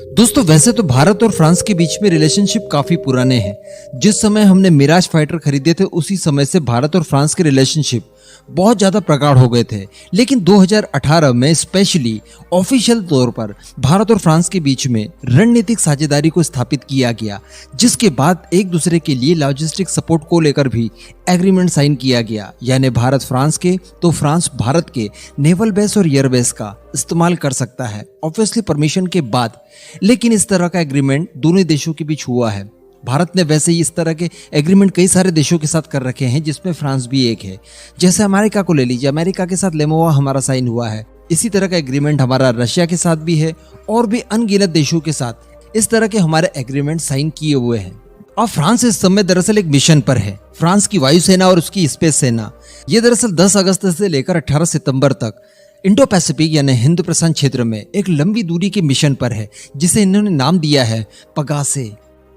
दोस्तों वैसे तो भारत और फ्रांस के बीच में रिलेशनशिप काफी पुराने हैं। जिस समय हमने मिराज फाइटर खरीदे थे उसी समय से भारत और फ्रांस के रिलेशनशिप बहुत ज्यादा प्रगाढ़ हो गए थे। लेकिन 2018 में स्पेशली ऑफिशियल तौर पर भारत और फ्रांस के बीच में रणनीतिक साझेदारी को स्थापित किया गया, जिसके बाद एक दूसरे के लिए लॉजिस्टिक सपोर्ट को लेकर भी एग्रीमेंट साइन किया गया। यानी भारत फ्रांस के तो फ्रांस भारत के नेवल बेस और एयर बेस का इस्तेमाल कर सकता है, ऑब्वियसली परमिशन के बाद। लेकिन इस तरह का एग्रीमेंट दोनों देशों के बीच हुआ है। भारत ने वैसे ही इस तरह के एग्रीमेंट कई सारे देशों के साथ कर रखे हैं, जिसमें फ्रांस भी एक है। जैसे अमेरिका को ले लीजिए, अमेरिका के साथ लेमोवा हमारा साइन हुआ है। इसी तरह का एग्रीमेंट हमारा रशिया के साथ भी है और भी अनगिनत देशों के साथ इस तरह के हमारे एग्रीमेंट साइन किए हुए हैं। और फ्रांस इस समय दरअसल एक मिशन पर है। फ्रांस की वायुसेना और उसकी स्पेस सेना ये दरअसल 10 अगस्त से लेकर 18 सितंबर तक इंडो पैसिफिक यानी हिंद प्रशांत क्षेत्र में एक लंबी दूरी के मिशन पर है, जिसे इन्होंने नाम दिया है पगासे।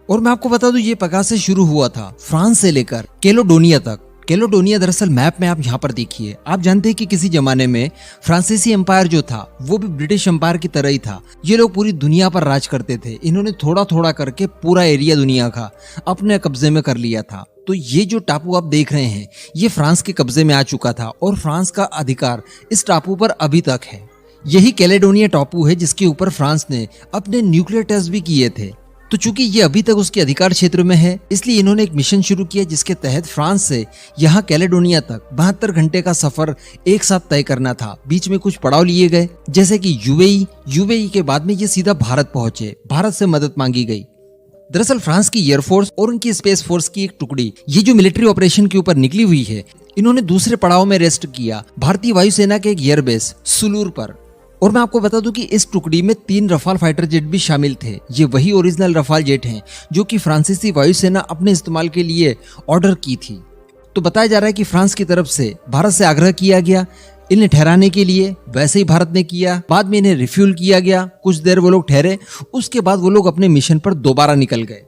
और मैं आपको बता दूं, ये पगासे शुरू हुआ था फ्रांस से लेकर कैलेडोनिया तक। कैलेडोनिया दरअसल मैप में आप यहाँ पर देखिए, आप जानते हैं कि किसी जमाने में फ्रांसीसी एम्पायर जो था वो भी ब्रिटिश एम्पायर की तरह ही था। ये लोग पूरी दुनिया पर राज करते थे। इन्होंने थोड़ा थोड़ा करके पूरा एरिया दुनिया का अपने कब्जे में कर लिया था। तो ये जो टापू आप देख रहे हैं ये फ्रांस के कब्जे में आ चुका था और फ्रांस का अधिकार इस टापू पर अभी तक है। यही कैलेडोनिया टापू है जिसके ऊपर फ्रांस ने अपने न्यूक्लियर टेस्ट भी किए थे। तो चूंकि ये अभी तक उसके अधिकार क्षेत्र में है, इसलिए इन्होंने एक मिशन शुरू किया जिसके तहत फ्रांस से यहाँ कैलेडोनिया तक 72 घंटे का सफर एक साथ तय करना था। बीच में कुछ पड़ाव लिए गए, जैसे कि यूएई के बाद में ये सीधा भारत पहुंचे। भारत से मदद मांगी गई। दरअसल फ्रांस की एयरफोर्स और उनकी स्पेस फोर्स की एक टुकड़ी ये जो मिलिट्री ऑपरेशन के ऊपर निकली हुई है, इन्होंने दूसरे पड़ाव में रेस्ट किया भारतीय वायुसेना के एक एयरबेस सुलूर पर। और मैं आपको बता दूं कि इस टुकड़ी में 3 रफाल फाइटर जेट भी शामिल थे। ये वही ओरिजिनल रफाल जेट हैं जो कि फ्रांसीसी वायुसेना अपने इस्तेमाल के लिए ऑर्डर की थी। तो बताया जा रहा है कि फ्रांस की तरफ से भारत से आग्रह किया गया इन्हें ठहराने के लिए। वैसे ही भारत ने किया, बाद में इन्हें रिफ्यूल किया गया। कुछ देर वो लोग ठहरे, उसके बाद वो लोग अपने मिशन पर दोबारा निकल गए।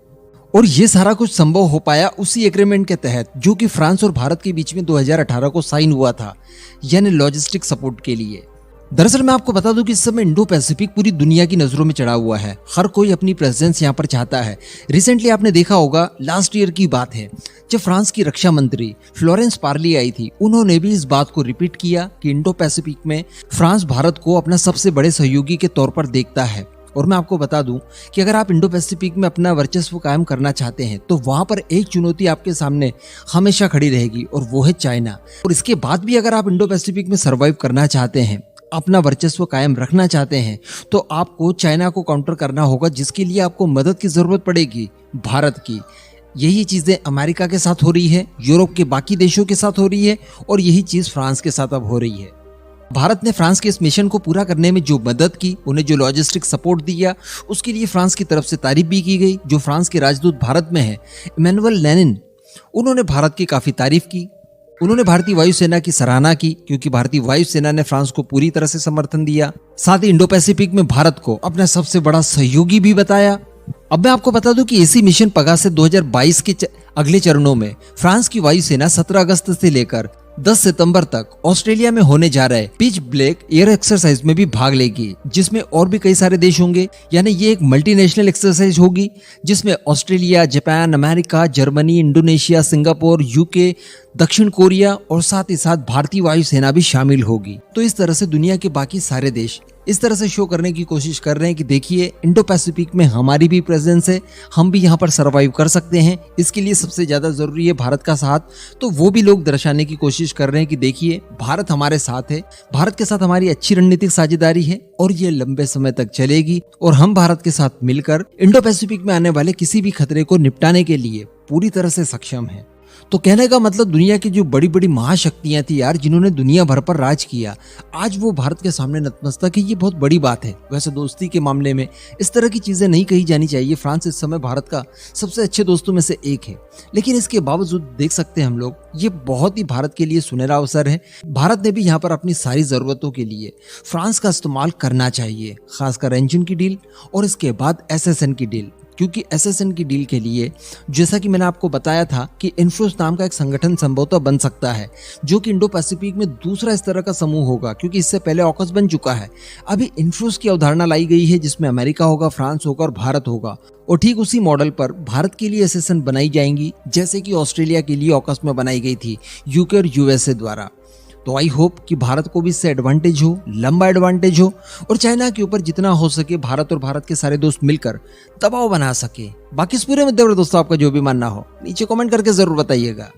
और ये सारा कुछ संभव हो पाया उसी एग्रीमेंट के तहत जो कि फ्रांस और भारत के बीच में 2018 को साइन हुआ था, यानी लॉजिस्टिक सपोर्ट के लिए। दरअसल मैं आपको बता दूं कि इस समय इंडो पैसिफिक पूरी दुनिया की नजरों में चढ़ा हुआ है। हर कोई अपनी प्रेजेंस यहाँ पर चाहता है। रिसेंटली आपने देखा होगा, लास्ट ईयर की बात है, जब फ्रांस की रक्षा मंत्री फ्लोरेंस पार्ली आई थी, उन्होंने भी इस बात को रिपीट किया कि इंडो पैसिफिक में फ्रांस भारत को अपना सबसे बड़े सहयोगी के तौर पर देखता है। और मैं आपको बता दूं कि अगर आप इंडो पैसिफिक में अपना वर्चस्व कायम करना चाहते हैं तो वहां पर एक चुनौती आपके सामने हमेशा खड़ी रहेगी, और वो है चाइना। और इसके बाद भी अगर आप इंडो पैसिफिक में सर्वाइव करना चाहते हैं, अपना वर्चस्व कायम रखना चाहते हैं, तो आपको चाइना को काउंटर करना होगा, जिसके लिए आपको मदद की जरूरत पड़ेगी भारत की। यही चीजें अमेरिका के साथ हो रही है, यूरोप के बाकी देशों के साथ हो रही है, और यही चीज फ्रांस के साथ अब हो रही है। भारत ने फ्रांस के इस मिशन को पूरा करने में जो मदद की, उन्हें जो लॉजिस्टिक सपोर्ट दिया, उसके लिए फ्रांस की तरफ से तारीफ भी की गई। जो फ्रांस के राजदूत भारत में है, इमैनुअल लेनिन, उन्होंने भारत की काफी तारीफ की। उन्होंने भारतीय वायुसेना की सराहना की, क्योंकि भारतीय वायुसेना ने फ्रांस को पूरी तरह से समर्थन दिया। साथ ही इंडो पैसिफिक में भारत को अपना सबसे बड़ा सहयोगी भी बताया। अब मैं आपको बता दूं कि इसी मिशन पगासे 2022 के अगले चरणों में फ्रांस की वायुसेना 17 अगस्त से लेकर 10 सितंबर तक ऑस्ट्रेलिया में होने जा रहे पिच ब्लैक एयर एक्सरसाइज में भी भाग लेगी, जिसमें और भी कई सारे देश होंगे। यानी ये एक मल्टीनेशनल एक्सरसाइज होगी जिसमें Australia, Japan, America, Germany, Indonesia, Singapore, UK, दक्षिण कोरिया और साथ ही साथ भारतीय वायुसेना भी शामिल होगी। तो इस तरह से दुनिया के बाकी सारे देश इस तरह से शो करने की कोशिश कर रहे हैं कि देखिए, इंडो पैसिफिक में हमारी भी प्रेजेंस है, हम भी यहाँ पर सरवाइव कर सकते हैं। इसके लिए सबसे ज्यादा जरूरी है भारत का साथ। तो वो भी लोग दर्शाने की कोशिश कर रहे हैं कि देखिए, भारत हमारे साथ है, भारत के साथ हमारी अच्छी रणनीतिक साझेदारी है और ये लंबे समय तक चलेगी, और हम भारत के साथ मिलकर इंडो पैसिफिक में आने वाले किसी भी खतरे को निपटाने के लिए पूरी तरह से सक्षम है। तो कहने का मतलब, दुनिया की जो बड़ी बड़ी महाशक्तियां थी यार, जिन्होंने दुनिया भर पर राज किया, आज वो भारत के सामने नतमस्तक है। ये बहुत बड़ी बात है। वैसे दोस्ती के मामले में इस तरह की चीजें नहीं कही जानी चाहिए। फ्रांस इस समय भारत का सबसे अच्छे दोस्तों में से एक है, लेकिन इसके बावजूद देख सकते हैं हम लोग, ये बहुत ही भारत के लिए सुनहरा अवसर है। भारत ने भी यहाँ पर अपनी सारी जरूरतों के लिए फ्रांस का इस्तेमाल करना चाहिए, खासकर इंजन की डील और इसके बाद SSN की डील। क्योंकि एसएसएन की डील के लिए जैसा कि मैंने आपको बताया था कि इन्फ्रोस नाम का एक संगठन संभवतः बन सकता है जो कि इंडो पैसिफिक में दूसरा इस तरह का समूह होगा, क्योंकि इससे पहले ऑकस बन चुका है। अभी इन्फ्रोस की अवधारणा लाई गई है जिसमें अमेरिका होगा, फ्रांस होगा और भारत होगा, और ठीक उसी मॉडल पर भारत के लिए एसएसएन बनाई जाएंगी जैसे कि ऑस्ट्रेलिया के लिए ऑकस में बनाई गई थी यूके और यूएसए द्वारा। तो आई होप कि भारत को भी इससे एडवांटेज हो, लंबा एडवांटेज हो, और चाइना के ऊपर जितना हो सके भारत और भारत के सारे दोस्त मिलकर दबाव बना सके। बाकी इस पूरे मुद्दे पर दोस्तों आपका जो भी मानना हो नीचे कमेंट करके जरूर बताइएगा।